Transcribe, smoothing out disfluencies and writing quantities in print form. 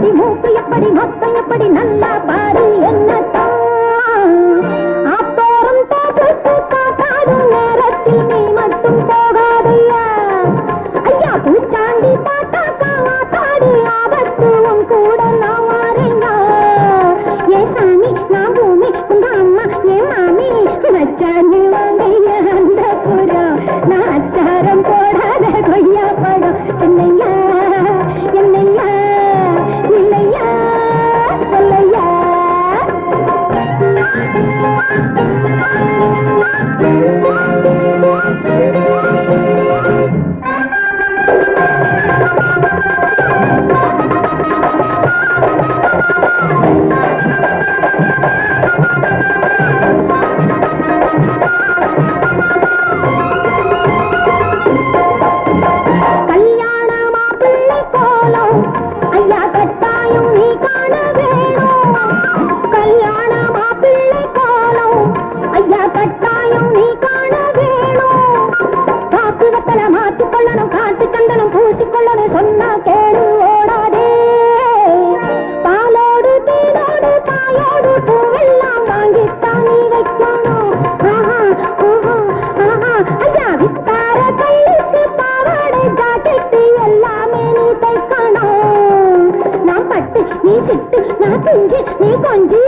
எப்படி மூக்கு எப்படி மொத்தம் எப்படி நல்லா பாரு என்னத்தான் ஆத்தோரம் தோப்புக்கு காத்தாடும் நேரத்தில் நீ மட்டும் போகாதையா ஐயா பூச்சாண்டி பாட்டாக்கா ஆத்தாடி ஆபத்து உன் கூட நான் வாரேங்க ஏ சாமி நான் பூமி உங்க அம்மா ஏ மாமி மச்சாண்டு வாங்கையா அந்த புறம் நான் அச்சாரம் போடாத கொய்யா படம் சின்னையா என்னையா இல்லையா சொல்லையா காட்டு சந்தனம் பூசிக்கொள்ளணும் சொன்னா கேடு ஓடாதே பாலோடு தேனோடு தாயோடு பூவெல்லாம் வாங்கித்தான் நீ வைக்கணும் ஐயா வித்தார கைக்கு பாவாடை ஜாக்கெட்டு எல்லாமே நீ தைக்கணும் நான் பட்டு நீ சிட்டு நான் பிஞ்சு நீ கொஞ்சி